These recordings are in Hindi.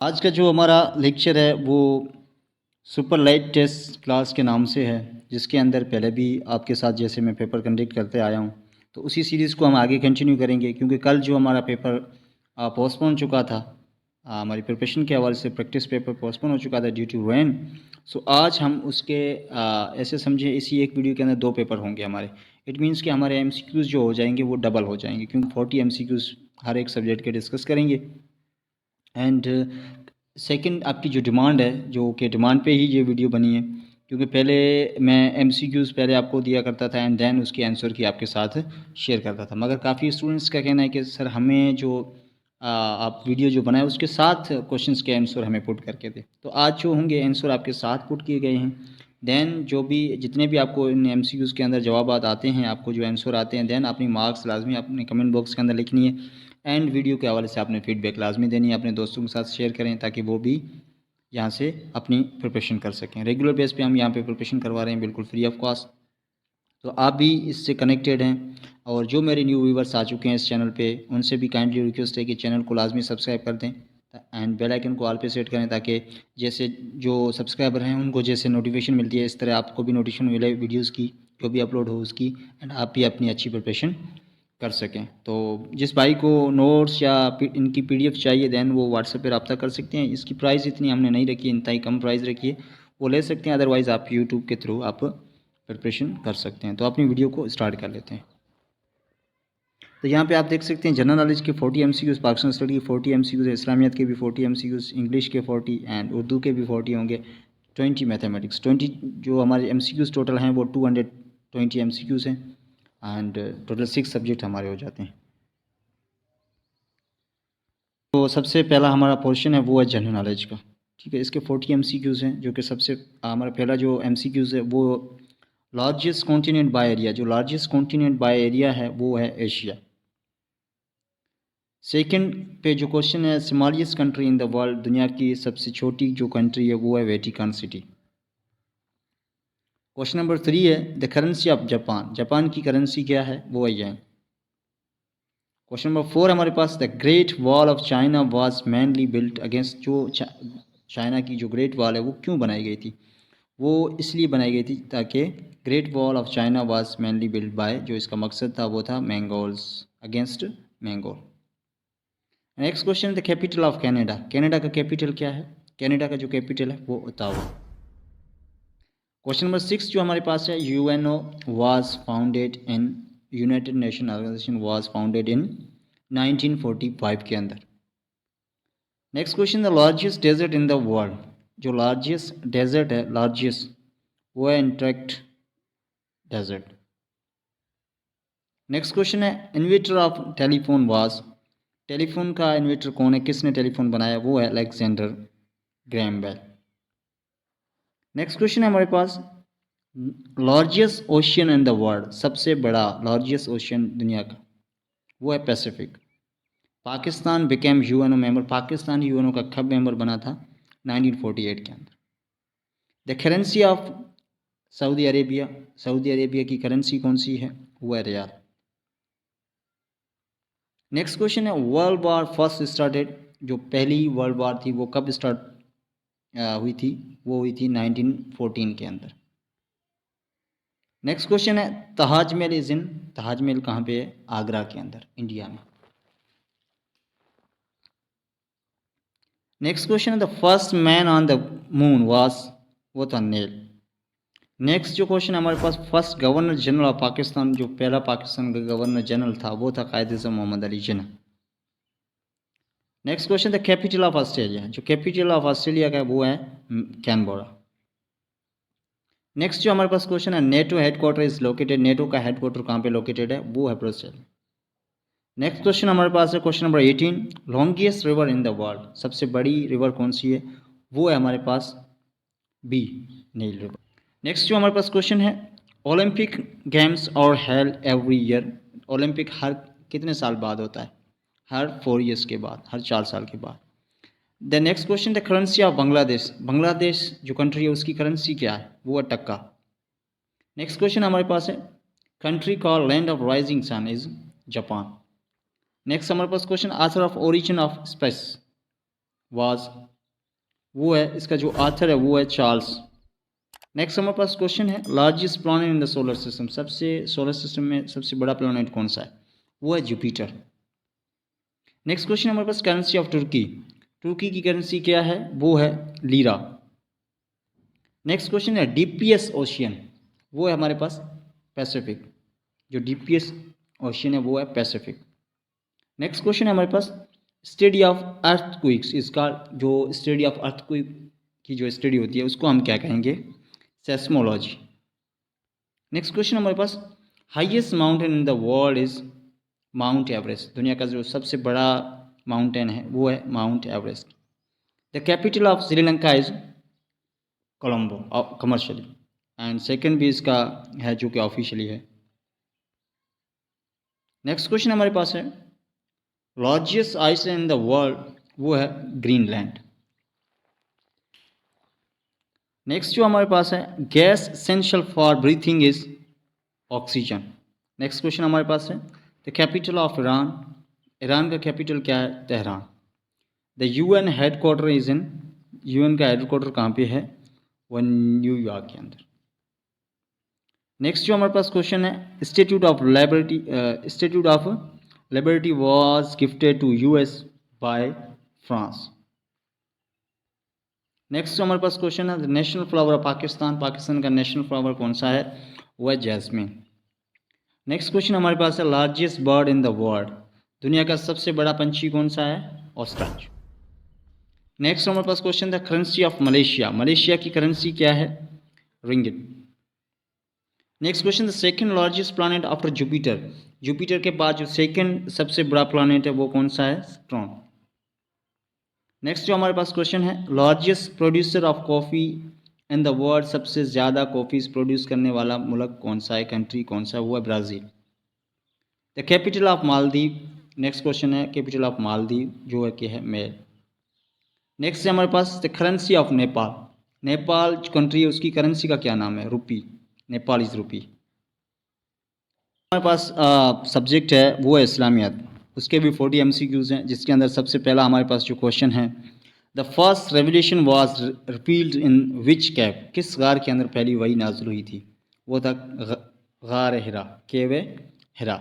आज का जो हमारा लेक्चर है वो सुपर लाइट टेस्ट क्लास के नाम से है, जिसके अंदर पहले भी आपके साथ जैसे मैं पेपर कंडक्ट करते आया हूँ, तो उसी सीरीज़ को हम आगे कंटिन्यू करेंगे। क्योंकि कल जो हमारा पेपर पोस्टपोन चुका था, हमारी प्रिपरेशन के हवाले से प्रैक्टिस पेपर पोस्टपोन हो चुका था ड्यू टू रेन। सो आज हम उसके ऐसे समझे इसी एक वीडियो के अंदर दो पेपर होंगे हमारे। इट मीन्स कि हमारे एमसीक्यूज़ जो हो जाएंगे वो डबल हो जाएंगे, क्योंकि 40 एमसीक्यूज़ हर एक सब्जेक्ट के डिस्कस करेंगे। एंड सेकंड आपकी जो डिमांड है, जो कि डिमांड पे ही ये वीडियो बनी है, क्योंकि पहले मैं एमसीक्यूज़ पहले आपको दिया करता था एंड देन उसके आंसर की आपके साथ शेयर करता था। मगर काफ़ी स्टूडेंट्स का कहना है कि सर हमें जो आप वीडियो जो बनाए उसके साथ क्वेश्चंस के आंसर हमें पुट करके दे। तो आज जो होंगे आंसर आपके साथ पुट किए गए हैं। देन जो भी जितने भी आपको इन एमसीक्यूज़ के अंदर जवाब आते हैं, आपको जो आंसर आते हैं, देन अपनी मार्क्स लाजमी अपने कमेंट बॉक्स के अंदर लिखनी है। एंड वीडियो के हवाले से आपने फीडबैक लाजमी देनी है, अपने दोस्तों के साथ शेयर करें ताकि वो भी यहाँ से अपनी प्रिपरेशन कर सकें। रेगुलर बेस पे हम यहाँ पे प्रिपरेशन करवा रहे हैं, बिल्कुल फ्री ऑफ कॉस्ट। तो आप भी इससे कनेक्टेड हैं, और जो मेरे न्यू व्यूवर्स आ चुके हैं इस चैनल पे, उनसे भी काइंडली रिक्वेस्ट है कि चैनल को लाजमी सब्सक्राइब कर दें एंड बेल आइकन को ऑल पे सेट करें, ताकि जैसे जो सब्सक्राइबर हैं उनको जैसे नोटिफिकेशन मिलती है, इस तरह आपको भी नोटिफिकेशन मिले वीडियोज़ की जो भी अपलोड हो उसकी, एंड आप भी अपनी अच्छी प्रिपरेशन कर सकें। तो जिस भाई को नोट्स या इनकी पीडीएफ चाहिए, देन वो व्हाट्सएप पे रब्ता कर सकते हैं। इसकी प्राइस इतनी हमने नहीं रखी है, इतना ही कम प्राइस रखी है, वो ले सकते हैं। अदरवाइज़ आप यूट्यूब के थ्रू आप प्रिपरेशन कर सकते हैं। तो अपनी वीडियो को स्टार्ट कर लेते हैं। तो यहाँ पे आप देख सकते हैं जनरल नॉलेज के 40 एमसीक्यूज़, पाकिस्तान स्टडी के 40 एमसीक्यूज़, इस्लामियत के भी 40 एमसीक्यूज़, इंग्लिश के 40 एंड उर्दू के भी 40 होंगे। 20 मैथमेटिक्स, 20 जो हमारे एमसीक्यूज़ टोटल हैं वो 220 एमसीक्यूज़ हैं, एंड टोटल 6 सब्जेक्ट हमारे हो जाते हैं। तो सबसे पहला हमारा पोर्शन है वो है जनरल नॉलेज का। ठीक है, इसके 40 एमसीक्यूज़ हैं, जो कि सबसे हमारा पहला जो एमसीक्यूज़ है वो लार्जेस्ट कॉन्टिनेंट बाय एरिया, जो लार्जेस्ट कॉन्टिनेंट बाय एरिया है वो है एशिया। सेकंड पे जो क्वेश्चन है, smallest country in the world, दुनिया की सबसे छोटी जो कंट्री है वो है वेटिकन सिटी। क्वेश्चन नंबर 3 है the currency of Japan, Japan की करेंसी क्या है वो है येन। क्वेश्चन नंबर 4 हमारे पास the great wall of China was mainly built against, जो चाइना की जो ग्रेट वॉल है वो क्यों बनाई गई थी, वो इसलिए बनाई गई थी ताकि great wall of China was mainly built by, जो इसका मकसद था वो था Mongols, against Mongol. Next question the capital of Canada, Canada का कैपिटल क्या है, कनाडा का जो कैपिटल है वो ओटावा। क्वेश्चन नंबर 6 जो हमारे पास है, UNO was founded in, United nation organisation was founded in 1945 के अंदर। Next question the largest desert in the world, जो लार्जेस्ट डेजर्ट है, लार्जेस्ट, वो है एंटार्क्टिक डेजर्ट। नेक्स्ट क्वेश्चन है inventor of telephone was, telephone का इन्वेंटर कौन है, किसने टेलीफोन बनाया, वो है Alexander Graham Bell. Next question है हमारे पास largest ocean in the world, सबसे बड़ा लार्जेस्ट ओशियन दुनिया का वो है Pacific. Pakistan became UNO member, Pakistan UNO का कब मेंबर बना था, 1948 के अंदर। The currency of Saudi Arabia, Saudi Arabia की करेंसी कौन सी है, वो है रियाल। नेक्स्ट क्वेश्चन है वर्ल्ड वार फर्स्ट स्टार्टेड, जो पहली वर्ल्ड वार थी वो कब स्टार्ट हुई थी, वो हुई थी 1914 के अंदर। नेक्स्ट क्वेश्चन है ताजमहल इज इन, ताजमहल कहाँ पे है, आगरा के अंदर, इंडिया में। नेक्स्ट क्वेश्चन है the first man on the moon was, वो था नील। नेक्स्ट जो क्वेश्चन है हमारे पास, first governor general of Pakistan, जो पहला पाकिस्तान का गवर्नर जनरल था वो था Quaid-e-Azam Mohammad Ali Jinnah. Next question the capital of Australia, जो कैपिटल ऑफ ऑस्ट्रेलिया का है वो है कैनबरा। नेक्स्ट जो हमारे पास क्वेश्चन है NATO headquarter is located, NATO का हेडक्वार्टर कहाँ पे लोकेटेड है, वो है ब्रुसेल। नेक्स्ट क्वेश्चन हमारे पास है question number 18 longest river in the world, सबसे बड़ी रिवर कौन सी है, वो है हमारे पास बी, नील रिवर। नेक्स्ट जो हमारे पास क्वेश्चन है ओलंपिक गेम्स और हेल्ड एवरी ईयर, ओलंपिक हर कितने साल बाद होता है, हर 4 ईयर्स के बाद, हर 4 साल के बाद। The next question the currency of Bangladesh, Bangladesh जो कंट्री है उसकी करेंसी क्या है, वो है टक्का। नेक्स्ट क्वेश्चन हमारे पास है country call land of rising sun is Japan. Next हमारे पास question answer of origin of space was वो है, इसका जो ऑथर है वो है चार्ल्स। नेक्स्ट हमारे पास क्वेश्चन है largest planet in the solar system, सबसे सोलर सिस्टम में सबसे बड़ा प्लैनेट कौन सा है? वो है जुपिटर। नेक्स्ट क्वेश्चन हमारे पास करेंसी ऑफ तुर्की, तुर्की की करेंसी क्या है? वो है लीरा। नेक्स्ट क्वेश्चन है डीपीएस ओशियन, वो है हमारे पास पैसिफिक, जो डीपीएस ओशियन है वो है पैसिफिक। नेक्स्ट क्वेश्चन है हमारे पास स्टडी ऑफ अर्थक्वेक्स, इसका जो स्टडी ऑफ अर्थक्वेक की जो स्टडी होती है उसको हम क्या कहेंगे? सेस्मोलॉजी। नेक्स्ट क्वेश्चन हमारे पास highest mountain in the world is mount Everest, दुनिया का जो सबसे बड़ा माउंटेन है वो है mount Everest. The capital of Sri Lanka is Colombo commercially, and second भी इसका है जो कि ऑफिशियली है। नेक्स्ट क्वेश्चन हमारे पास है largest island in the world, वो है ग्रीनलैंड। नेक्स्ट जो हमारे पास है gas essential for breathing is oxygen. Next question हमारे पास है the capital of Iran, Iran का कैपिटल क्या है? Tehran. The UN headquarter is in, UN का हेडक्वार्टर कहाँ पे है? वो न्यूयॉर्क के अंदर। नेक्स्ट जो हमारे पास क्वेश्चन है statute of liberty, statute of liberty was gifted to US by France. Next जो हमारे पास क्वेश्चन है national flower of Pakistan, Pakistan का नेशनल फ्लावर कौन सा है? वो है जैस्मिन। नेक्स्ट क्वेश्चन हमारे पास है largest bird in the world, दुनिया का सबसे बड़ा पंछी कौन सा है? ऑस्ट्रिच। नेक्स्ट हमारे पास क्वेश्चन था करेंसी ऑफ मलेशिया, मलेशिया की करेंसी क्या है? Ringgit. Next question the second largest planet after Jupiter, Jupiter के बाद जो सेकंड सबसे बड़ा प्लैनेट है वो कौन सा है? सैटर्न। नेक्स्ट जो हमारे पास क्वेश्चन है largest producer of coffee in the world, सबसे ज़्यादा कॉफ़ी प्रोड्यूस करने वाला मुल्क कौन सा है? कंट्री कौन सा है? वो है Brazil. The capital of Maldives, next question है कैपिटल ऑफ मालदीव जो है कि है मेल। नेक्स्ट है हमारे पास the currency of Nepal, Nepal country है उसकी करेंसी का क्या नाम है? Rupee, Nepal is rupee. हमारे पास सब्जेक्ट है वो है इस्लामियत, उसके भी 40 MCQs हैं, जिसके अंदर सबसे पहला हमारे पास जो क्वेश्चन है the first revolution was repealed in which cave, किस गार के अंदर पहली वही नाजिल हुई थी? वो था गार Hira, cave Hira.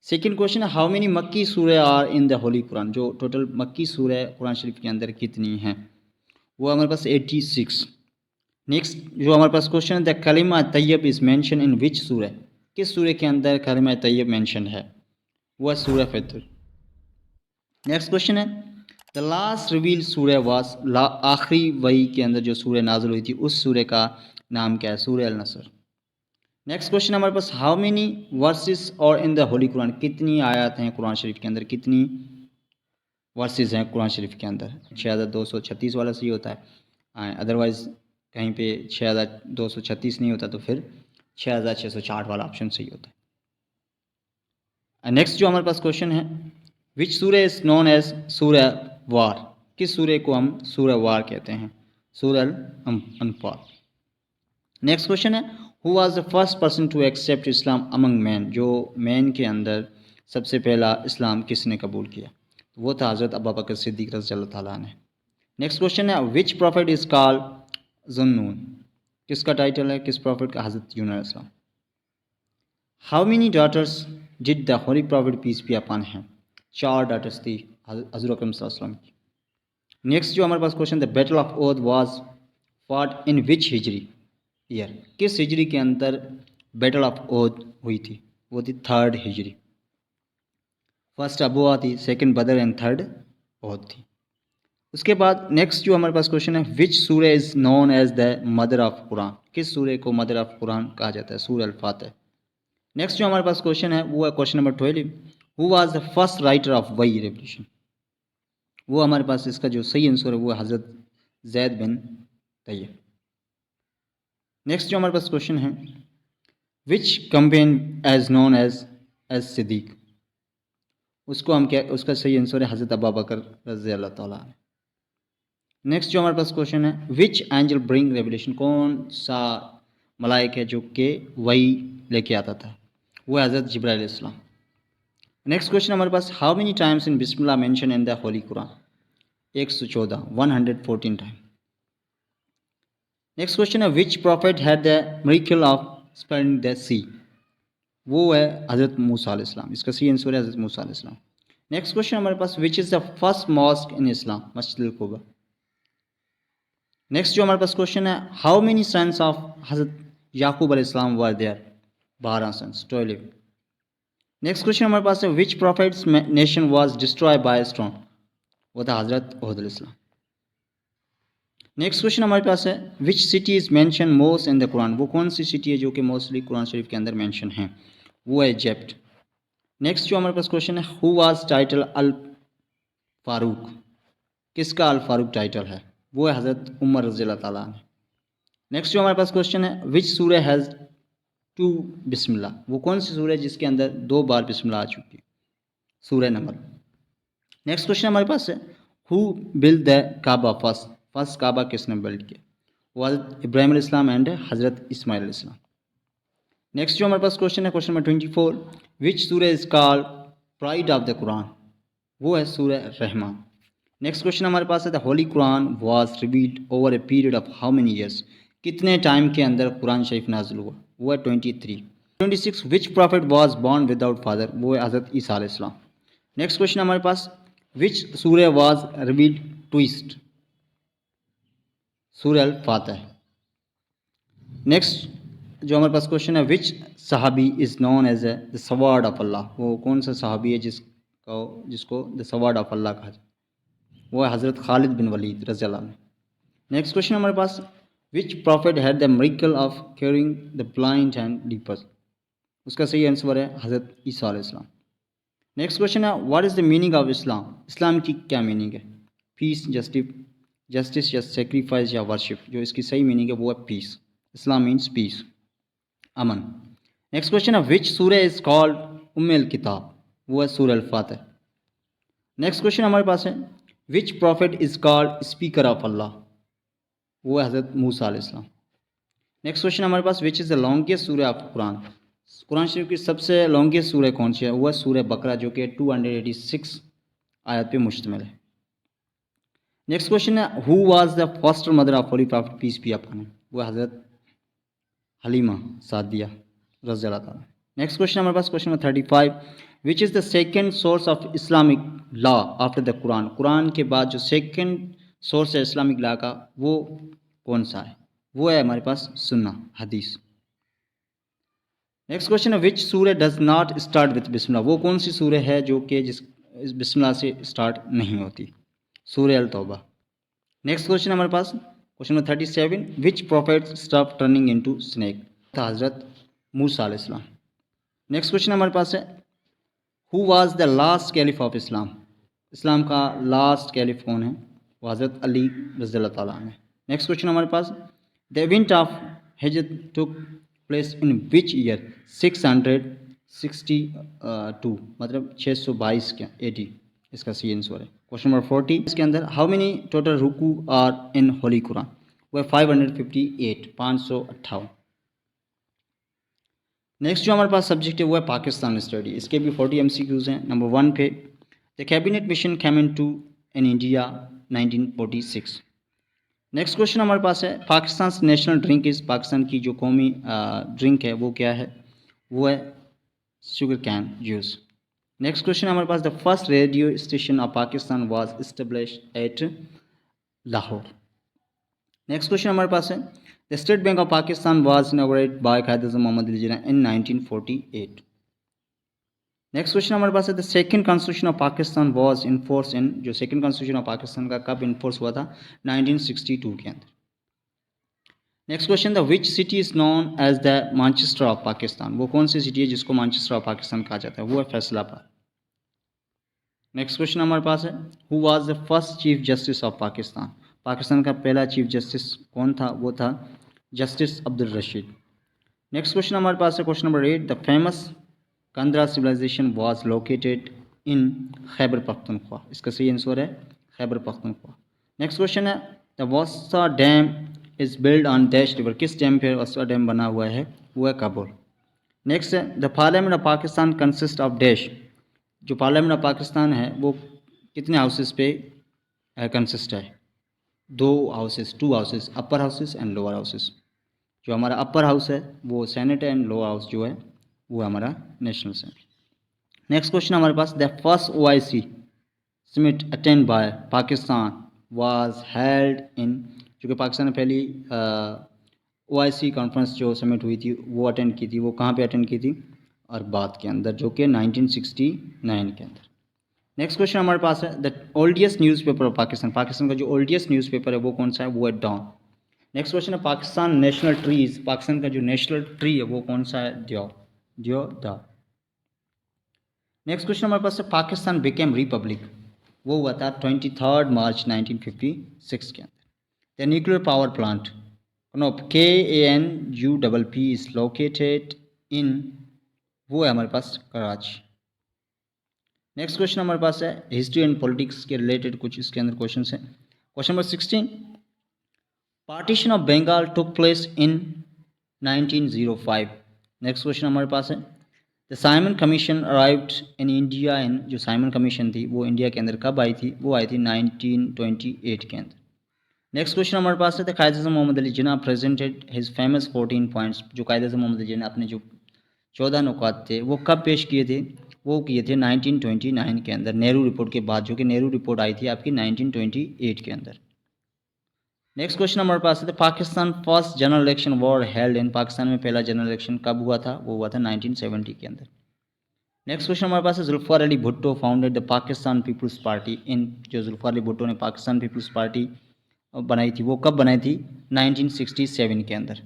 Second question है how many Makki surah are in the holy Quran, जो टोटल मक्की सूरह कुरान शरीफ के अंदर कितनी हैं? वो हमारे पास 86। नेक्स्ट जो हमारे पास क्वेश्चन है द कलिमा तैयब इज़ मेंशन इन विच सूरह, किस सूरह के अंदर कलिमा तैयब मेंशन है? वो है सूरह फतर। नेक्स्ट क्वेश्चन है द लास्ट रिवील सूरह वास, आखिरी वही के अंदर जो सूरह नाजिल हुई थी उस सूरह का नाम क्या है? सूरह अल नसर। नेक्स्ट क्वेश्चन हमारे पास हाउ मेनी वर्सेस और इन द होली कुरान, कितनी आयत हैं कुरान शरीफ के अंदर, कितनी वर्सेस हैं कुरान शरीफ के अंदर? 6236 वाला सही होता है, अदरवाइज़ कहीं पे 6236 नहीं होता तो फिर 6660 वाला ऑप्शन सही होता है। नेक्स्ट जो हमारे पास क्वेश्चन है which surah is known as सूरह वार, किस सूरह को हम सूरह वार कहते हैं? Surah Anfal. नेक्स्ट क्वेश्चन है who was the first person to accept Islam among man, जो मैन के अंदर सबसे पहला इस्लाम किसने कबूल किया? वो था हज़रत अबू बकर सिद्दीक़ रज़ियल्लाहु ताला अन्हु। नेक्स्ट क्वेश्चन है which prophet is called Zunnun, किसका टाइटल है, किस प्रॉफिट का? हज़रत यूनुस अलैहिस्सलाम। How many daughters did the holy prophet peace be upon him, 4 daughters थी हज़रत अकरम सल्लल्लाहु अलैहि वसल्लम की। नेक्स्ट जो हमारे पास question the battle of Uhud was fought in which हिजरी ईयर, किस हिजरी के अंदर बैटल ऑफ ओहद हुई थी? वो थी 3rd हिजरी। फर्स्ट अबुआ थी, सेकंड बदर एंड थर्ड ओहद थी। उसके बाद नेक्स्ट जो हमारे पास क्वेश्चन है which surah is known as the mother of Quran, किस सूरह को मदर ऑफ कुरान कहा जाता है? सूरह अल फातिहा। नेक्स्ट जो हमारे पास क्वेश्चन है वो है question number 12 who was the first writer of वही रेवल्यूशन, वो हमारे पास इसका जो सही आंसर है वो है हज़रत ज़ैद बिन तैयब। नेक्स्ट जो हमारे पास क्वेश्चन है which campaign is known as Siddiq, उसको हम क्या, उसका सही आंसर है हज़रत अबू बकर रज़ियल्लाहु ताला अन्हु। नेक्स्ट जो हमारे पास क्वेश्चन है विच एंजल ब्रिंग रेवल्यूशन, कौन सा मलाइक है जो कि वही लेके आता था? वो है हज़रत जिब्राइल अलैहिस्सलाम। नेक्स्ट क्वेश्चन हमारे पास हाउ मेनी टाइम्स इन बिस्मिल्लाह mention in the holy Quran, 114 time. Next question है which prophet had the miracle of splitting the sea, वो है हज़रत मूसा अलैहिस्सलाम। इसका सी आंसर है हज़रत मूसा अलैहिस्सलाम। नेक्स्ट क्वेश्चन हमारे पास which is the first mosque in Islam, मस्जिद अल कुबा। नेक्स्ट जो हमारे पास क्वेश्चन है हाउ मेनी सन्स ऑफ हज़रत याकूब अलैहिस्सलाम were there, 12 sons, 12। Next question हमारे पास है which prophet's nation was destroy by stone, वो था हज़रत उहद अलैहिस्सलाम। नेक्स्ट क्वेश्चन हमारे पास है विच city is mention most in the Quran, वो कौन सी सिटी है जो कि मोस्टली कुरान शरीफ के अंदर मेंशन है, वो है इजिप्ट। नेक्स्ट जो हमारे पास क्वेश्चन है हु वाज टाइटल अल फारूक, किसका अल फारूक टाइटल है, वो है हज़रत उमर रज़ी अल्लाह ताला अन्हु। नेक्स्ट जो हमारे पास क्वेश्चन है विच सूरह हैज़ 2 बिस्मिल्लाह, वो कौन सी सूरह है जिसके अंदर 2 बार बिस्मिल्लाह आ चुकी है, सूरह नमल। नेक्स्ट क्वेश्चन हमारे पास है who build the Kaaba first, first Kaaba किसने बिल्ड किया, वो हज़रत इब्राहिम अलैहिस्सलाम एंड हज़रत इस्माइल अलैहिस्सलाम। नेक्स्ट जो हमारे पास क्वेश्चन है question number 24 which surah is called pride of the Quran, वो है सूरह रहमान। नेक्स्ट क्वेश्चन हमारे पास है the holy Quran was revealed over a period of how many years, कितने टाइम के अंदर कुरान शरीफ नाजिल हुआ, वो है 23। 26 which prophet was born without father, वो है हज़रत ईसा अलैहिस्सलाम। नेक्स्ट क्वेश्चन हमारे पास विच सूरह वाज रिवील्ड ट्विस्ट, सूरह अल फातिहा। नेक्स्ट जो हमारे पास क्वेश्चन है विच सहाबी is known as a the sword of Allah, वो कौन सा सहाबी है जिसको द सवार्ड ऑफ अल्लाह कहा जाए, वो है हज़रत खालिद बिन वलीद रज़ी अल्लाह अन्हु। नेक्स्ट क्वेश्चन हमारे पास which prophet had the miracle of curing the blind and lepers, उसका सही आंसर है हज़रत ईसा अलैहिस्सलाम। नेक्स्ट क्वेश्चन है what is the meaning of Islam, Islam की क्या मीनिंग है, पीस, जस्टिस या सेक्रीफाइस या वर्शिप, जो इसकी सही मीनिंग है वो है पीस, इस्लाम मीन्स पीस, अमन। नेक्स्ट क्वेश्चन है विच सूरह इज़ कॉल्ड उम्मुल किताब, वो है सूरह अल फातिहा। नेक्स्ट क्वेश्चन हमारे पास है which prophet is called speaker of Allah, वो है हज़रत मूसा अलैहिस्सलाम। नेक्स्ट क्वेश्चन हमारे पास विच इज़ द लॉन्गेस्ट सूरह ऑफ कुरान, कुरान शरीफ की सबसे लॉन्गेस्ट सूरह कौन सी है, वो है सूरह बकरा जो कि 286 आयत पे मुश्तमिल है। नेक्स्ट क्वेश्चन है who was the first mother of holy prophet peace be upon him, वो है हज़रत हलीमा सादिया रज़ी अल्लाह ताला। नेक्स्ट क्वेश्चन हमारे पास question number 35 which is the second source of Islamic law after the Quran, Quran के बाद जो सेकेंड सोर्स है इस्लामिक लॉ का वो कौन सा है, वो है हमारे पास सुन्ना, हदीस। नेक्स्ट क्वेश्चन है विच सूरह डज नॉट स्टार्ट विथ बिस्मिल्लाह, वो कौन सी सूरह है जो कि जिस बिस्मिल्लाह से स्टार्ट नहीं होती, सूरह अल तौबा। नेक्स्ट क्वेश्चन हमारे पास question number 37 which prophet stop turning into snake, था हज़रत मूसा अलैहिस्सलाम। नेक्स्ट क्वेश्चन हमारे पास है who was the last caliph of Islam, Islam का लास्ट कैलिफ कौन है, वो हज़रत अली रज़ी अल्लाह ताला अन्हु। नेक्स्ट क्वेश्चन हमारे पास द इवेंट ऑफ हिजरत टुक प्लेस इन विच ईयर 662, मतलब 622 के AD, इसका सी आंसर है क्वेश्चन नंबर 40। इसके अंदर हाउ मेनी टोटल रुकू आर इन होली कुरान, वो है 558, 558। नेक्स्ट जो हमारे पास सब्जेक्ट है वो है पाकिस्तान स्टडी, इसके भी 40 MCQs हैं। नंबर 1 पे the cabinet mission came in India 1946। Next question हमारे पास है Pakistan national drink is, Pakistan की जो कौमी ड्रिंक है वो क्या है, वो है sugar cane juice. Next question हमारे पास the first radio station of Pakistan was established at Lahore. Next question हमारे पास है the state bank of Pakistan was inaugurated by Quaid Azam Mohammad Ali Jinnah in 1948। Next question हमारे पास है the second constitution of Pakistan was in force in, जो सेकंड कॉन्स्टिट्यूशन ऑफ पाकिस्तान का कब इन फोर्स हुआ था, 1962 के अंदर। Next question the which city is known as the Manchester of Pakistan, वो कौन सी सिटी है जिसको मैनचेस्टर ऑफ पाकिस्तान कहा जाता है, वो है फैसलाबाद। नेक्स्ट क्वेश्चन हमारे पास है who was the first chief justice of Pakistan, Pakistan का पहला चीफ जस्टिस कौन था, वो था justice Abdul Rashid. Next question हमारे पास है question number 8 the famous Gandhara civilization was located in Khyber Pakhtunkhwa, इसका सही आंसर है खैबर पख्तूनख्वा। नेक्स्ट क्वेश्चन है द वस्ता dam is build on dash river, किस डैम पर वस्ता डैम बना हुआ है, वो है काबुल। नेक्स्ट है the parliament of Pakistan consist of dash, जो पार्लियामेंट ऑफ पाकिस्तान है वो कितने हाउसेस पे कंसिस्ट है, दो houses, to houses, upper houses and lower houses. जो हमारा अपर हाउस है वो सेनेट है एंड लोअर हाउस जो है वो हमारा नेशनल असेंबली। नेक्स्ट क्वेश्चन हमारे पास, the first OIC summit attend by Pakistan was held in, जो कि पाकिस्तान ने पहली OIC कॉन्फ्रेंस जो समिट हुई थी वो अटेंड की थी, वो कहाँ पे अटेंड की थी, अरबाद के अंदर, जो कि 1969 के अंदर। नेक्स्ट क्वेश्चन हमारे पास है, the oldest newspaper of Pakistan, Pakistan का जो ओल्डेस्ट न्यूज़पेपर है वो कौन सा है, वो है डॉन। नेक्स्ट क्वेश्चन है, पाकिस्तान नेशनल ट्रीज, पाकिस्तान का जो नेशनल ट्री है वो कौन सा है, देवदार। नेक्स्ट क्वेश्चन हमारे पास है, पाकिस्तान बिकेम रिपब्लिक, वो हुआ था 23 मार्च 1956 के अंदर। The nuclear power plant know KANUPP is located in, वो है हमारे पास कराची। नेक्स्ट क्वेश्चन हमारे पास है, हिस्ट्री एंड पॉलिटिक्स के रिलेटेड कुछ इसके अंदर क्वेश्चन हैं। Question number 16, partition of Bengal took place in 1905। Next question हमारे पास है, the Simon commission arrived in India in, जो साइमन कमीशन थी वो इंडिया के अंदर कब आई थी, वो आई थी 1928 के अंदर। नेक्स्ट क्वेश्चन हमारे पास है, the Quaid Azam Mohammad Ali Jinnah presented his famous 14 points, जो कायद अज़म मोहम्मद अली जिन्ना अपने जो 14 नुकात थे वो कब पेश किए थे, वो किए थे 1929 के अंदर, नेहरू रिपोर्ट के बाद, जो कि नेहरू रिपोर्ट आई थी आपकी 1928 के अंदर। नेक्स्ट क्वेश्चन हमारे पास है, Pakistan first general election war held in, Pakistan में पहला जनरल इलेक्शन कब हुआ था, वो हुआ था 1970 के अंदर। नेक्स्ट क्वेश्चन हमारे पास है, Zulfikar Ali Bhutto founded the Pakistan Peoples Party in, जो जुल्फ़ार अली भुट्टो ने पाकिस्तान पीपल्स पार्टी बनाई थी वो कब बनाई थी, 1967 के अंदर।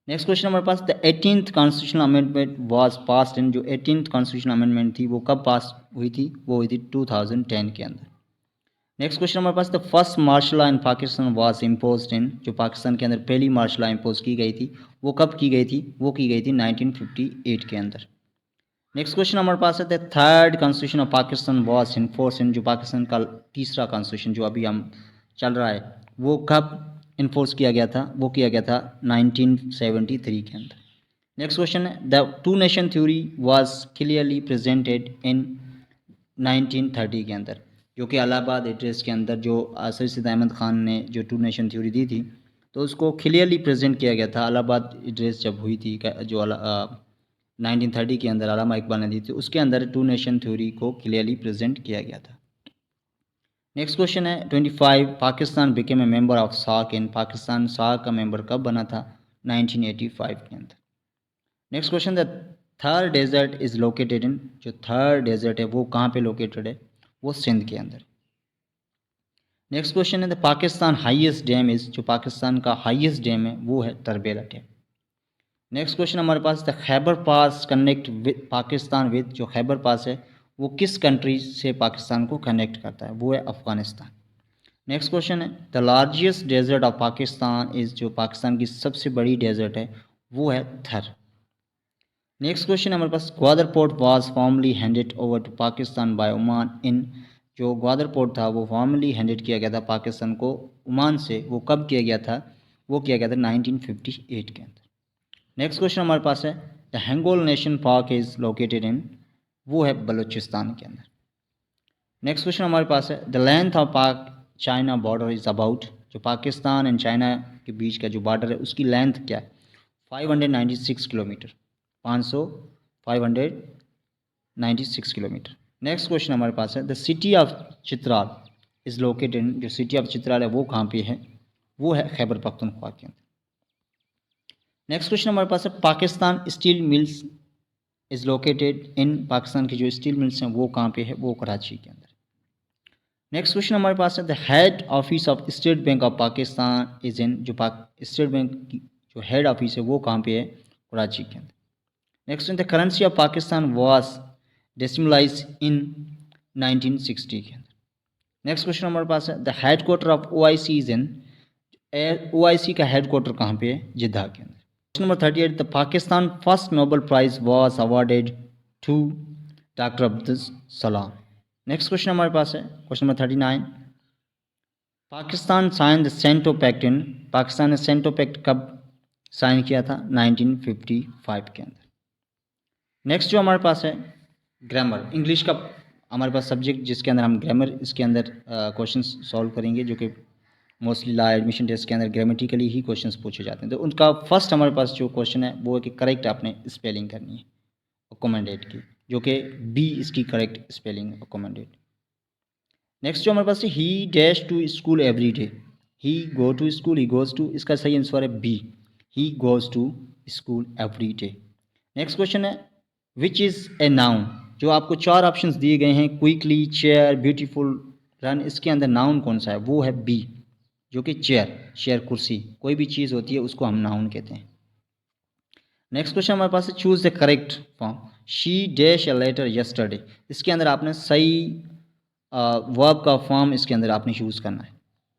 नेक्स्ट क्वेश्चन हमारे पास, the 18th constitutional amendment was passed in, जो 18th कॉन्स्टिट्यूशनल अमेंडमेंट थी वो कब पास हुई थी, वो हुई थी 2010 के अंदर। नेक्स्ट क्वेश्चन हमारे पास, the first martial law in Pakistan was imposed in, जो पाकिस्तान के अंदर पहली मार्शल लॉ इम्पोज की गई थी वो कब की गई थी, वो की गई थी 1958 के अंदर। नेक्स्ट क्वेश्चन हमारे पास है, the third constitution of Pakistan was in force in, जो पाकिस्तान का तीसरा कॉन्स्टिट्यूशन जो अभी हम चल रहा है वो कब इन्फोर्स किया गया था, वो किया गया था 1973 के अंदर। नेक्स्ट क्वेश्चन है, the two nation theory was clearly presented in 1930 के अंदर, जो कि इलाहाबाद एड्रेस के अंदर जो सैयद अहमद ख़ान ने जो टू नेशन थ्योरी दी थी तो उसको क्लियरली प्रेजेंट किया गया था। इलाहाबाद एड्रेस जब हुई थी जो 1930 के अंदर अल्लामा इकबाल ने दी थी, उसके अंदर टू नेशन थ्योरी को क्लियरली प्रेजेंट किया गया था। नेक्स्ट क्वेश्चन है 25, Pakistan became a member of SAARC in, Pakistan SAARC का मेंबर कब बना था, 1985 के अंदर। Next question, the Thar desert is located in, जो थर्ड डेजर्ट है वो कहाँ पे लोकेटेड है, वो सिंध के अंदर। नेक्स्ट क्वेश्चन है, the Pakistan highest dam is, जो पाकिस्तान का हाईएस्ट डैम है वो है तरबेला डैम। नेक्स्ट क्वेश्चन हमारे पास, the Khyber pass connect with Pakistan with, जो खैबर पास है वो किस कंट्री से पाकिस्तान को कनेक्ट करता है, वो है अफ़गानिस्तान। नेक्स्ट क्वेश्चन है, the largest desert of Pakistan is, जो पाकिस्तान की सबसे बड़ी डेजर्ट है वो है थर। नेक्स्ट क्वेश्चन हमारे पास, Gwadar port was formally handed over to Pakistan by Oman in, जो ग्वादर पोर्ट था वो फॉर्मली हैंडेड किया गया था पाकिस्तान को ओमान से, वो कब किया गया था, वो किया गया था 1958 के अंदर। नेक्स्ट क्वेश्चन हमारे पास है, the Hingol nation park is located in, वो है बलूचिस्तान के अंदर। नेक्स्ट क्वेश्चन हमारे पास है, द लेंथ ऑफ पाक चाइना बॉर्डर इज़ अबाउट, जो पाकिस्तान एंड चाइना के बीच का जो बॉर्डर है उसकी लेंथ क्या है, 596 किलोमीटर, 596 किलोमीटर। नेक्स्ट क्वेश्चन हमारे पास है, the city of Chitral is located in, जो सिटी ऑफ चित्राल है वो कहाँ पे है, वो है खैबर पख्तूनख्वा के अंदर। नेक्स्ट क्वेश्चन हमारे पास है, Pakistan steel mills is located इन, पाकिस्तान की जो स्टील मिल्स हैं वो कहाँ पे है, वो कराची के अंदर। नेक्स्ट क्वेश्चन हमारे पास है, the head office of state bank of Pakistan is in, जो स्टेट बैंक की जो हेड ऑफिस है वो कहाँ पे है, कराची के अंदर। Next, the currency of Pakistan was decimalise in 1960 के अंदर। नेक्स्ट क्वेश्चन हमारे पास है, the head quarter of OIC is in, OIC का हेड क्वार्टर कहाँ पे है, जिद्दा के अंदर। Question number 38, the Pakistan first Nobel prize was awarded to doctor Abdul Salam. Next question हमारे पास है, question number 39, Pakistan sign the CENTO pact in, Pakistan ने सेंटो पैक्ट कब साइन किया था, 1955 के अंदर। नेक्स्ट जो हमारे पास है, ग्रामर, इंग्लिश का हमारे पास सब्जेक्ट जिसके अंदर हम ग्रामर इसके अंदर क्वेश्चन सॉल्व करेंगे, जो कि मोस्टली ला एडमिशन टेस्ट के अंदर ग्रामेटिकली ही क्वेश्चंस पूछे जाते हैं। तो उनका फर्स्ट हमारे पास जो क्वेश्चन है वो है कि करेक्ट आपने स्पेलिंग करनी है अकोमोडेट की, जो कि बी इसकी करेक्ट स्पेलिंग अकोमोडेट। नेक्स्ट जो हमारे पास है he dash to school every day, he go to school, he goes to, इसका सही आंसर है B, he goes to school every day. Next question है विच इज़ ए नाउन, जो आपको चार ऑप्शंस दिए गए हैं क्विकली, चेयर, ब्यूटीफुल, रन, इसके अंदर नाउन कौन सा है, वो है बी, जो कि चेयर कुर्सी, कोई भी चीज़ होती है उसको हम नाउन कहते हैं। नेक्स्ट क्वेश्चन हमारे पास है choose the correct form, she dash a letter yesterday, इसके अंदर आपने सही वर्ब का फॉर्म इसके अंदर आपने चूज़ करना है।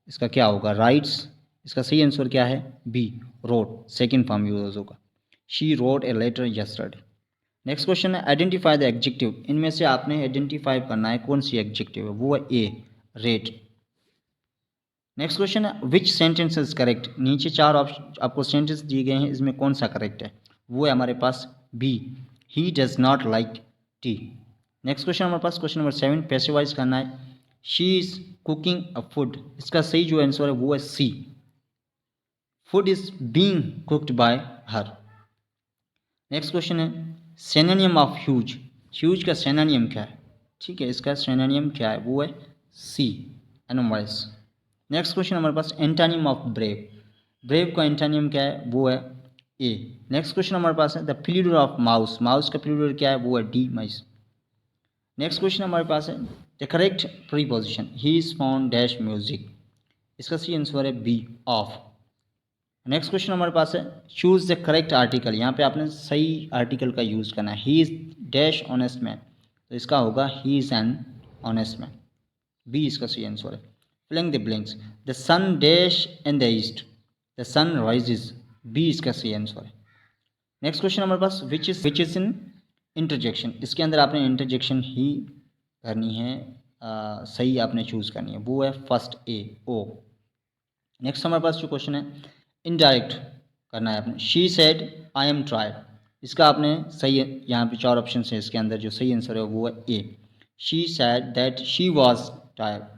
इसका क्या होगा, राइट्स, इसका सही आंसर क्या है B, wrote, second form use होगा, she wrote a letter yesterday. Next question है आइडेंटिफाई द एडजेक्टिव, इनमें से आपने आइडेंटिफाई करना है कौन सी एडजेक्टिव है, वो है ए, रेट। नेक्स्ट क्वेश्चन है विच सेंटेंस इज करेक्ट, नीचे चार ऑप्शन आपको सेंटेंस दिए गए हैं, इसमें कौन सा करेक्ट है, वो है हमारे पास B, he does not like tea. Next question हमारे पास क्वेश्चन नंबर 7 पैसिवाइज करना है, she is cooking a food, इसका सही जो आंसर है वो है C, food is being cooked by her. Next question है सिनोनिम ऑफ ह्यूज, ह्यूज का सिनोनिम क्या है, ठीक है, इसका सिनोनिम क्या है, वो है सी, एनोमस। नेक्स्ट क्वेश्चन हमारे पास एंटानिम ऑफ ब्रेव, ब्रेव का एंटानिम क्या है, वो है ए। नेक्स्ट क्वेश्चन हमारे पास है the plural of mouse, mouse का प्लूरल क्या है, वो है डी, माइस। नेक्स्ट क्वेश्चन हमारे पास है the correct preposition, he is found dash music, इसका सी आंसर है बी, ऑफ। नेक्स्ट क्वेश्चन हमारे पास है चूज द करेक्ट आर्टिकल, यहाँ पे आपने सही आर्टिकल का यूज़ करना है, he is dash honest man, तो इसका होगा he is an honest man, B इसका सही आंसर है। Filling the blanks, the sun dash in the east, the sun rises, B इसका सही आंसर है। नेक्स्ट क्वेश्चन हमारे पास विच इज इन इंटरजेक्शन, इसके अंदर आपने इंटरजेक्शन ही करनी है, सही आपने चूज़ करनी है, वो है फर्स्ट ए, ओ। नेक्स्ट हमारे पास जो क्वेश्चन है इनडायरेक्ट करना है आपने, she said I am tried, इसका आपने सही, यहाँ पे चार ऑप्शन है, इसके अंदर जो सही आंसर है वो है A, she said that she was tired.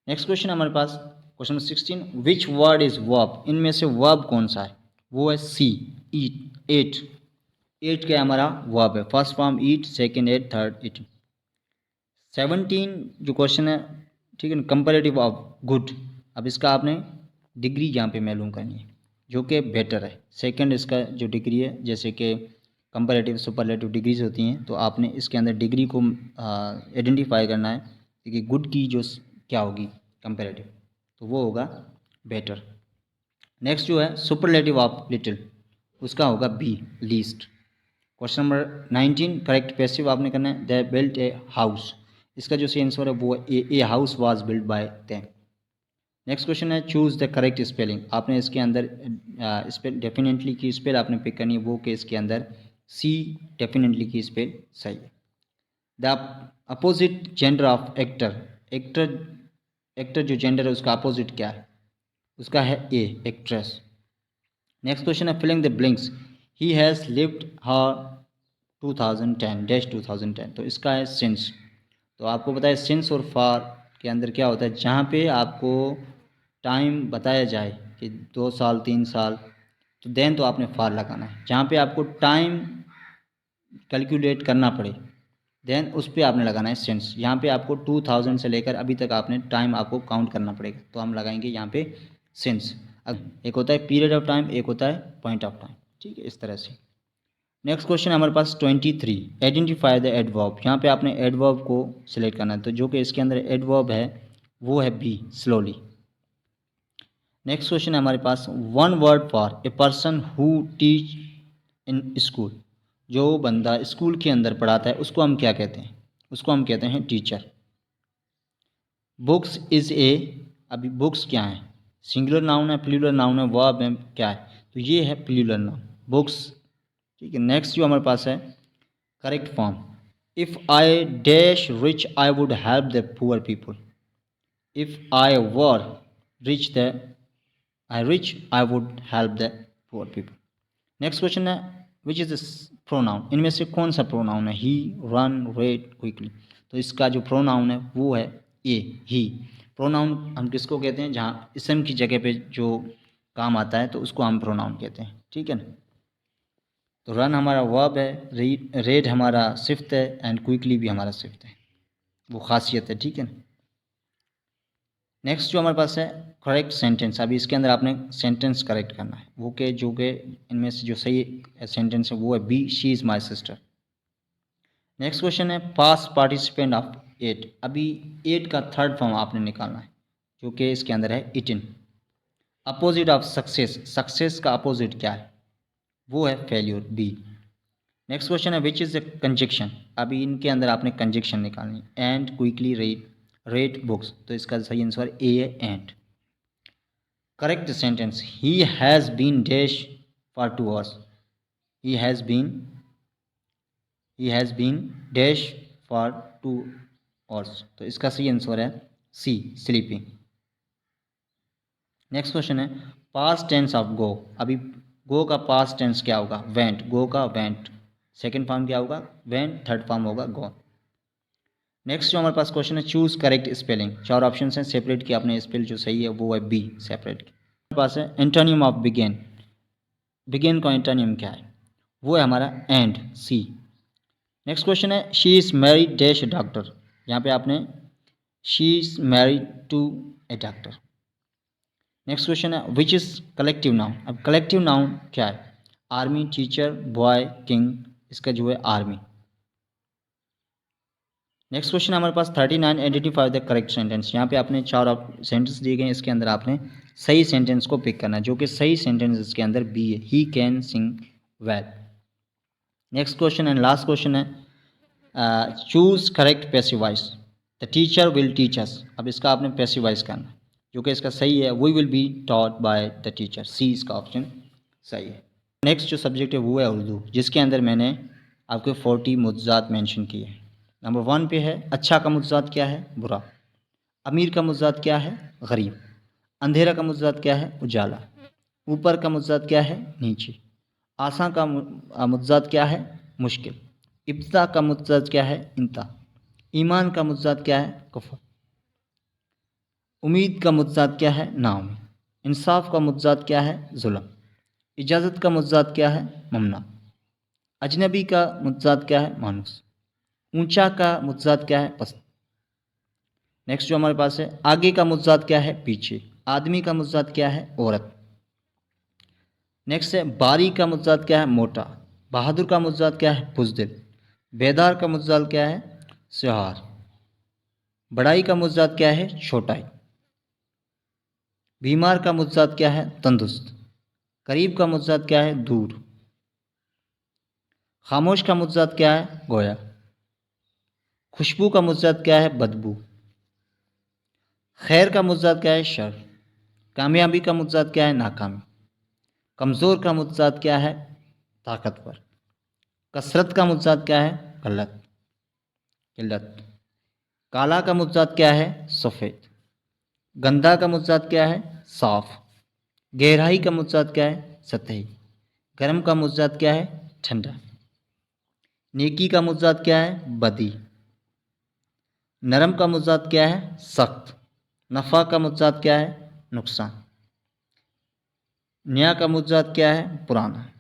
Next question हमारे पास question number 16 which word is verb, इनमें से वर्ब कौन सा है, वो है सी, ईट, एट, एट क्या हमारा वर्ब है, first form eat, second ate, third it. 17 जो क्वेश्चन है, ठीक है, कंपेरेटिव ऑफ गुड, अब इसका आपने डिग्री यहाँ पे मालूम करनी है, जो कि बेटर है, सेकंड इसका जो डिग्री है, जैसे कि कंपैरेटिव सुपरलेटिव डिग्रीज होती हैं, तो आपने इसके अंदर डिग्री को आइडेंटिफाई करना है कि गुड की जो क्या होगी कंपैरेटिव, तो वो होगा बेटर। नेक्स्ट जो है सुपरलेटिव ऑफ लिटिल, उसका होगा B, least. Question number 19 correct passive आपने करना है, दे बिल्ट ए हाउस, इसका जो सही आंसर है वो a house was built by them. Next question है चूज़ द करेक्ट स्पेलिंग, आपने इसके अंदर स्पेल डेफिनेटली की स्पेल आपने पिक करनी है, वो कि इसके अंदर सी डेफिनेटली की स्पेल सही है। The opposite gender of actor, actor जो जेंडर है उसका अपोजिट क्या है, उसका है ए, एक्ट्रेस। नेक्स्ट क्वेश्चन है filling the blanks, he has lived here 2010 dash 2010, तो इसका है सिंस। तो आपको पता है सिंस और फार के अंदर क्या होता है, जहाँ पे आपको टाइम बताया जाए कि 2 साल 3 साल, तो देन तो आपने फार लगाना है, जहाँ पे आपको टाइम कैलकुलेट करना पड़े देन उस पर आपने लगाना है सिंस, यहाँ पे आपको 2000 से लेकर अभी तक आपने टाइम आपको काउंट करना पड़ेगा, तो हम लगाएंगे यहाँ पे सिंस। एक होता है पीरियड ऑफ टाइम, एक होता है पॉइंट ऑफ टाइम, ठीक है, इस तरह से। नेक्स्ट क्वेश्चन हमारे पास 23 आइडेंटिफाई द एडवर्ब, यहाँ पे आपने एडवर्ब को सिलेक्ट करना है, तो जो कि इसके अंदर एडवर्ब है वो है बी, स्लोली। नेक्स्ट क्वेश्चन है हमारे पास one word for a person who teach in school, जो बंदा स्कूल के अंदर पढ़ाता है उसको हम क्या कहते हैं, उसको हम कहते हैं टीचर। बुक्स इज़ ए, अभी बुक्स क्या है, सिंगुलर नाउन है, प्लूरल नाउन है, वर्ब है, क्या है, तो ये है प्लूरल नाउन बुक्स, ठीक है। नेक्स्ट जो हमारे पास है correct form, if I dash rich I would help the poor people, if I were rich the I rich I would help the poor people. Next question है विच इज़ द प्रोनाउन, इनमें से कौन सा प्रोनाउन है, ही, रन, रेड, क्विकली, तो इसका जो प्रोनाउन है वो है ए, ही। प्रोनाउन हम किसको कहते हैं, जहाँ इसम की जगह पे जो काम आता है तो उसको हम प्रोनाउन कहते हैं, ठीक है ना। तो रन हमारा वर्ब है, रेड हमारा सिफ्त है, एंड क्विकली भी हमारा सिफ्त है, वो खासियत है, ठीक है ना। नेक्स्ट जो हमारे पास है करेक्ट सेंटेंस। अभी इसके अंदर आपने सेंटेंस करेक्ट करना है, वो के जो के इनमें से जो सही सेंटेंस है वो है B, she is my sister. Next question है पास्ट पार्टिसिपेंट ऑफ एट। अभी एट का थर्ड फॉर्म आपने निकालना है, जो कि इसके अंदर है eaten. Opposite of success, success का अपोजिट क्या है, वो है फेल्यूर, बी। नेक्स्ट क्वेश्चन है विच इज़ द कंजक्शन। अभी इनके अंदर आपने कंजक्शन निकालनी, एंड क्विकली रेट बुक्स, तो इसका सही आंसर ए है and. Correct sentence, he has been dash for 2 hours। He has been dash for 2 hours, तो इसका सही आंसर है सी, स्लीपिंग। नेक्स्ट क्वेश्चन है पास्ट टेंस ऑफ गो। अभी गो का पास्ट टेंस क्या होगा, वेंट। गो का वेंट सेकेंड फॉर्म क्या होगा, वेंट, थर्ड फॉर्म होगा गो। नेक्स्ट जो हमारे पास क्वेश्चन है चूज करेक्ट स्पेलिंग। 4 ऑप्शन हैं, सेपरेट की आपने स्पेल जो सही है वो है बी, सेपरेट की। हमारे पास है एंटोनियम ऑफ बिगेन। बिगेन का एंटोनियम क्या है, वो है हमारा एंड, सी। नेक्स्ट क्वेश्चन है she is married dash doctor. यहाँ पे आपने she is married to a doctor. Next question है विच इज़ कलेक्टिव नाउन। अब कलेक्टिव नाउन क्या है, आर्मी, टीचर, बॉय, किंग, इसका जो है आर्मी। नेक्स्ट क्वेश्चन हमारे पास 39 आइडेंटिफाई द करेक्ट सेंटेंस। यहाँ पे आपने 4 सेंटेंस दिए गए हैं, इसके अंदर आपने सही सेंटेंस को पिक करना है, जो कि सही सेंटेंस इसके अंदर बी है, he can sing well. Next question and last question है choose correct passive voice. The teacher will teach us. अब इसका आपने पैसिव वॉइस करना, जो कि इसका सही है we will be taught by the teacher, C इसका ऑप्शन सही है। नेक्स्ट जो सब्जेक्ट है वो है उर्दू, जिसके अंदर मैंने आपके 40 मुज्जात मेंशन किए हैं। नंबर 1 पे है अच्छा का मुज्जात क्या है, बुरा। अमीर का मुज्जात क्या है, गरीब। अंधेरा का मुज्जात क्या है, उजाला। ऊपर का मुज्जात क्या है, नीचे। आसान का मुज्जात क्या है, मुश्किल। इब्तिदा का मुज्जात क्या है, इंता। ईमान का मुज्जात क्या है, कुफ्र। उम्मीद का मुज्जात क्या है, नाउमीद। इंसाफ का मुज्जात क्या है, जुल्म। इजाज़त का मुज्जात क्या है, ममना। अजनबी का मुज्जात क्या है, मानूस। ऊंचा का मुज्जात क्या है, पस्त। नेक्स्ट जो हमारे पास है आगे का मुज्जात क्या है, पीछे। आदमी का मुज्जात क्या है, औरत। नेक्स्ट है बारी का मुज्जात क्या है, मोटा। बहादुर का मुज्जात क्या है, बुज़दिल। बेदार का मुज्जात क्या है, स्यार। बड़ाई का मुज्जात क्या है, छोटाई। बीमार का मुज्जात क्या है, तंदुरुस्त। करीब का मुज्जात क्या है, दूर। खामोश का मुज्जात क्या है, गोया। खुशबू का मुज्जात क्या है, बदबू। खैर का मुज्जात क्या है, शर। कामयाबी का मुज्जात क्या है, नाकामी। कमज़ोर का मुज्जात क्या है, ताकतवर। कसरत का मुज्जात क्या है, किल्लत। काला का मुज्जात क्या है, सफ़ेद। गंदा का मुज्जात क्या है, साफ। गहराई का मुज्जात क्या है, सतही। गर्म का मुज्जात क्या है, ठंडा। नेकी का मुज्जात क्या है, बदी। नरम का मुज्जात क्या है, सख्त। नफ़ा का मुज्जात क्या है, नुकसान। नया का मुज्जात क्या है, पुराना।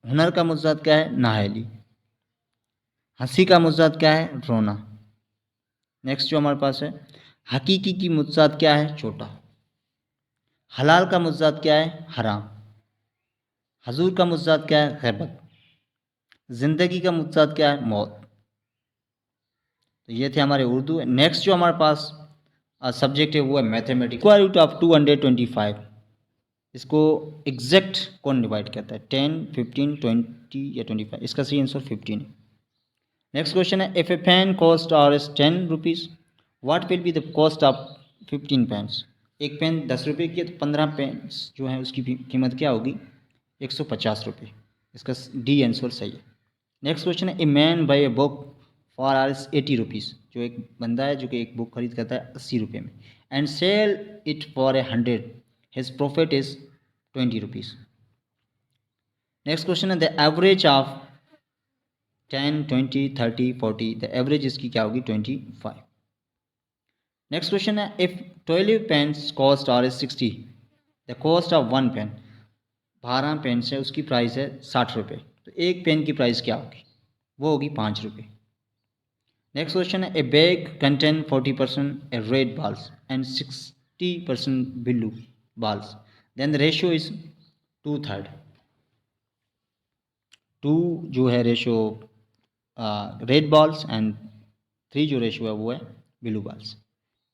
हुनर का मुज्जात क्या है, नाअहली। हंसी का मुज्जात क्या है, रोना। नेक्स्ट जो हमारे पास है हकीकी की मुज्जात क्या है, छोटा। हलाल का मुज्जात क्या है, हराम। हजूर का मुज्जात क्या है, गैबत। ज़िंदगी का मुज्जात क्या है, मौत। तो ये थे हमारे उर्दू। नेक्स्ट जो हमारे पास सब्जेक्ट है वो है मैथमेटिक्स। स्क्वायर रूट ऑफ 225, इसको एग्जैक्ट कौन डिवाइड करता है, 10, 15, 20 या 25। इसका सही आंसर 15 है। नेक्स्ट क्वेश्चन है if a pen cost are is 10 rupees what will be the cost of 15 pens. एक पेन 10 रुपये की है तो 15 पेन्स जो है उसकी कीमत क्या होगी, 150 रुपये। इसका डी आंसर सही है। नेक्स्ट क्वेश्चन है a man buy a book for are is 80 rupees. जो एक बंदा है जो कि एक बुक खरीद करता है 80 रुपये में, and sell it for 100, his profit is 20 rupees. Next question है the average of 10, 20, 30, 40, the average इसकी क्या होगी, 25। नेक्स्ट क्वेश्चन है, if 12 pens cost are 60, the cost of 1 pen, 12 pen है उसकी प्राइस है 60 रुपये, तो एक पेन की प्राइस क्या होगी? वो होगी 5 रुपये। नेक्स्ट क्वेश्चन है, a bag contain 40% a red balls and 60% blue balls, then the ratio is 2/3। 2 जो है रेशियो रेड बॉल्स एंड 3 जो रेशियो है वो है blue balls.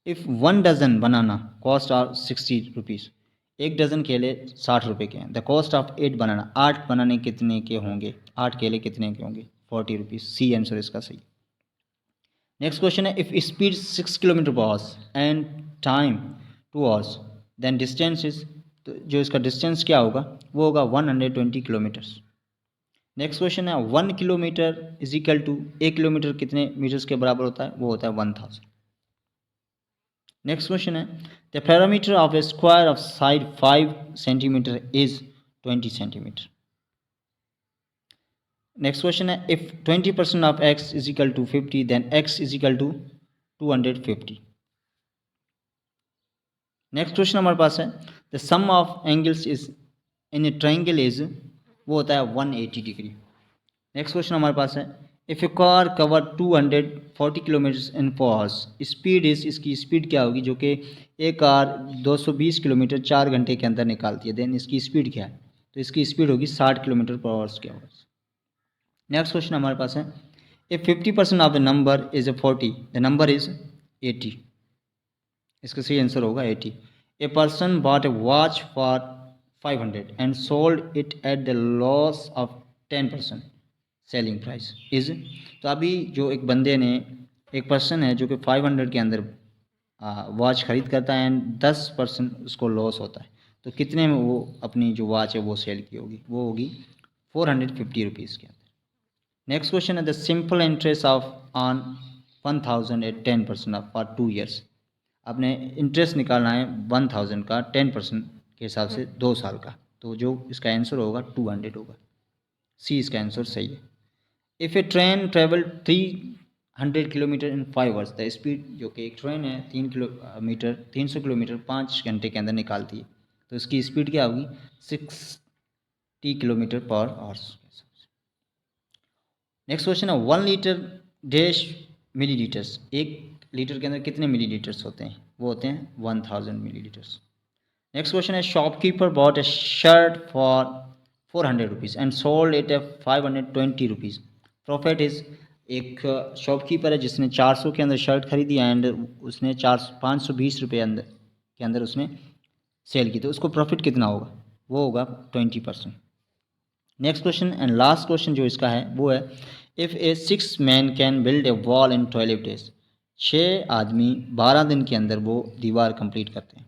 If 1 dozen banana cost are 60 rupees, एक डज़न केले 60 रुपये के हैं। द कॉस्ट ऑफ 8 बनाना, 8 बनाने कितने के होंगे, 8 केले कितने के होंगे? 40 रुपीज़। सी आंसर इसका सही। नेक्स्ट क्वेश्चन है, if speed 6 kilometre per hours and time 2 hours, then distance is, तो जो इसका डिस्टेंस क्या होगा वो होगा 120 किलोमीटर्स। नेक्स्ट क्वेश्चन है, 1 kilometre is equal to, 1 kilometre कितने मीटर्स के बराबर होता है? वो होता है 1000। नेक्स्ट क्वेश्चन है, the parameter of a square of side 5 centimetre is 20 centimetre. Next question है, if 20% of x is equal to 50, then x is equal to 250। Next question हमारे पास है, the sum of angles is in a triangle is, वो होता है 180 डिग्री। नेक्स्ट क्वेश्चन हमारे पास है, if A car cover 240 kilometre in 4 hours, speed is, इसकी स्पीड क्या होगी? जो कि एक कार 220 किलोमीटर 4 घंटे के अंदर निकालती है, देन इसकी स्पीड क्या है? तो इसकी स्पीड होगी 60 किलोमीटर पर आवर्स के आवर्स। नेक्स्ट क्वेश्चन हमारे पास है, if 50% of the number is a 40, the number is 80। इसका सही आंसर होगा 80। A person bot A watch for 500 and sold it at the loss of 10%, selling price is, तो अभी जो एक बंदे ने, एक पर्सन है जो कि 500 के अंदर वॉच ख़रीद करता है एंड 10% उसको लॉस होता है, तो कितने में वो अपनी जो वॉच है वो सेल की होगी? वो होगी 450 रुपीज़ के अंदर। नेक्स्ट क्वेश्चन है, the simple interest of on 1000 at 10% of for 2 years. आपने इंटरेस्ट निकालना है 1000 का 10% के हिसाब से 2 साल का, तो जो इसका आंसर होगा 200 होगा। सी इसका आंसर सही है। If A train travel 300 kilometre in 5 hours, the speed, जो कि एक ट्रेन है 300 किलोमीटर 5 घंटे के अंदर निकालती है, तो इसकी स्पीड क्या होगी? 60 kilometre per hours. Next question है, 1 लीटर डैश मिलीलीटर्स, 1 लीटर के अंदर कितने मिलीलीटर्स होते हैं? वो होते हैं 1000 मिलीलीटर्स। नेक्स्ट क्वेश्चन है, shopkeeper bot A shirt for 400 rupees and sold it at 520 rupees, profit is, एक शॉपकीपर है जिसने 400 के अंदर शर्ट खरीदी एंड उसने 520 रुपये के अंदर उसने सेल की, तो उसको प्रॉफिट कितना होगा? वो होगा 20%। Next question and last question जो इसका है वो है, if A 6 man can build a wall in 12 days, 6 आदमी 12 दिन के अंदर वो दीवार कंप्लीट करते हैं,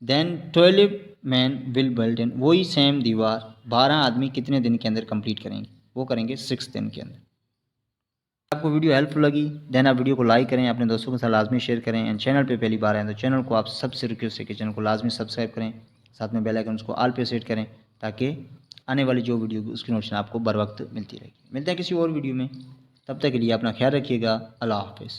then 12 man will build in, वही सेम दीवार 12 आदमी कितने दिन के अंदर कंप्लीट करेंगे? वो करेंगे 6 दिन के अंदर। आपको वीडियो हेल्पफुल लगी देन आप वीडियो को लाइक करें, अपने दोस्तों के साथ लाजमी शेयर करें, एंड चैनल पे पहली बार आए तो चैनल को आप सबसे रिक्वेस्ट है कि चैनल को लाजमी सब्सक्राइब करें, साथ में बेल आइकन उसको ऑल पे सेट करें, ताकि आने वाली जो वीडियो उसकी नोटिफिकेशन आपको बर वक्त मिलती रहेगी। मिलते हैं किसी और वीडियो में, तब तक के लिए अपना ख्याल रखिएगा। अल्लाह हाफ़िज़।